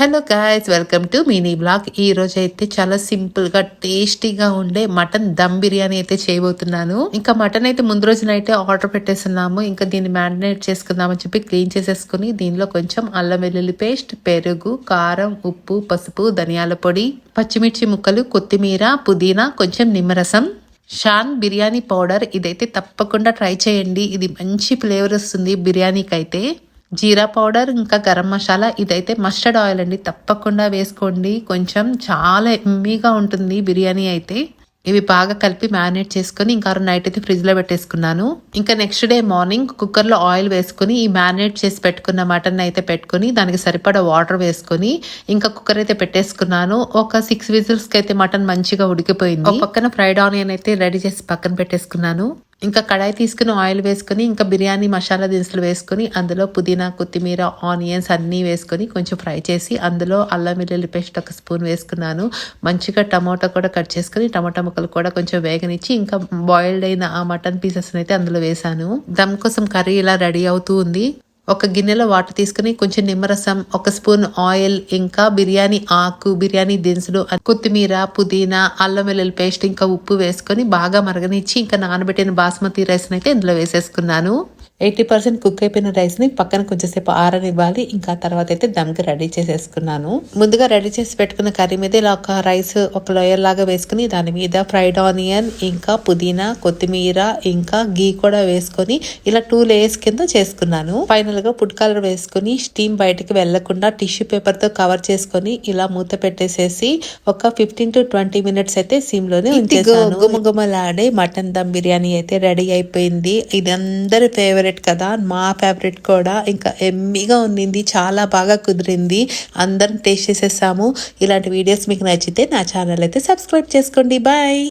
Hello guys, welcome to mini blog. ఈ రోజు అయితే చాలా సింపుల్ గా టేస్టీగా ఉండే మటన్ దమ్ బిర్యానీ అయితే చేయబోతున్నాను. ఇంకా మటన్ అయితే ముందు రోజు నైతే ఆర్డర్ పెట్టేస్తున్నాము. ఇంకా దీన్ని మ్యారినేట్ చేసుకుందామని చెప్పి క్లీన్ చేసేసుకుని దీనిలో కొంచెం అల్లం వెల్లుల్లి పేస్ట్, పెరుగు, కారం, ఉప్పు, పసుపు, ధనియాల పొడి, పచ్చిమిర్చి ముక్కలు, కొత్తిమీర, పుదీనా, కొంచెం నిమ్మరసం, షాన్ బిర్యానీ పౌడర్. ఇదైతే తప్పకుండా ట్రై చేయండి. ఇది మంచి ఫ్లేవర్ వస్తుంది బిర్యానీకి అయితే. జీరా పౌడర్, ఇంకా గరం మసాలా. ఇదైతే మస్టర్డ్ ఆయిల్ అండి, తప్పకుండా వేసుకోండి. కొంచెం చాలా ఎమ్మీగా ఉంటుంది బిర్యానీ అయితే. ఇవి బాగా కలిపి మ్యారినేట్ చేసుకుని ఇంకా నైట్ అయితే ఫ్రిడ్జ్ లో పెట్టేసుకున్నాను. ఇంకా నెక్స్ట్ డే మార్నింగ్ కుక్కర్ లో ఆయిల్ వేసుకుని ఈ మ్యారినేట్ చేసి పెట్టుకున్న మటన్ అయితే పెట్టుకుని దానికి సరిపడా వాటర్ వేసుకుని ఇంకా కుక్కర్ అయితే పెట్టేసుకున్నాను. ఒక 6 విజిల్స్ కి అయితే మటన్ మంచిగా ఉడికిపోయింది. పక్కన ఫ్రైడ్ ఆనియన్ అయితే రెడీ చేసి పక్కన పెట్టేసుకున్నాను. ఇంకా కడాయి తీసుకుని ఆయిల్ వేసుకుని ఇంకా బిర్యానీ మసాలా దినుసులు వేసుకుని అందులో పుదీనా, కొత్తిమీర, ఆనియన్స్ అన్నీ వేసుకొని కొంచెం ఫ్రై చేసి అందులో అల్లం వెల్లుల్లి పేస్ట్ 1 స్పూన్ వేసుకున్నాను. మంచిగా టమాటా కూడా కట్ చేసుకుని టమాటా ముక్కలు కూడా కొంచెం వేగనిచ్చి ఇంకా బాయిల్డ్ అయిన ఆ మటన్ పీసెస్ అయితే అందులో వేసాను. దమ్ కోసం కర్రీ ఇలా రెడీ అవుతూ ఉంది. ఒక గిన్నెలో వాటర్ తీసుకుని కొంచెం నిమ్మరసం, 1 స్పూన్ ఆయిల్, ఇంకా బిర్యానీ ఆకు, బిర్యానీ దినుసులు, కొత్తిమీర, పుదీనా, అల్లం వెల్లుల్లి పేస్ట్, ఇంకా ఉప్పు వేసుకొని బాగా మరగనిచ్చి ఇంకా నానబెట్టిన బాస్మతి రైస్ అయితే ఇందులో వేసేసుకున్నాను. 80% కుక్ అయిపోయిన రైస్ ని పక్కన కొంచెంసేపు ఆరనివ్వాలి. ఇంకా తర్వాత అయితే దమ్కి రెడీ చేసేసుకున్నాను. ముందుగా రెడీ చేసి పెట్టుకున్న కర్రీ మీద ఇలా ఒక రైస్ ఒక లేయర్ లాగా వేసుకుని దాని మీద ఫ్రైడ్ ఆనియన్, ఇంకా పుదీనా, కొత్తిమీర, ఇంకా గీ కూడా వేసుకొని ఇలా 2 లేయర్స్ కింద చేసుకున్నాను. ఫైనల్ గా ఫుడ్ కలర్ వేసుకుని స్టీమ్ బయటకి వెళ్లకుండా టిష్యూ పేపర్ తో కవర్ చేసుకొని ఇలా మూత పెట్టేసేసి ఒక 15 to 20 మినిట్స్ అయితే సిమ్ లోనే ఉంచేసాను. గుమగుమలాడే మటన్ దమ్ బిర్యానీ అయితే రెడీ అయిపోయింది. ఇది అందరి ఫేవరెట్ కదా, మా ఫేవరెట్ కూడా. ఇంకా ఎమ్మీగా ఉండింది, చాలా బాగా కుదిరింది. అందరం టేస్ట్ చేసేసాము. ఇలాంటి వీడియోస్ మీకు నచ్చితే నా ఛానల్ అయితే సబ్స్క్రైబ్ చేసుకోండి. బాయ్.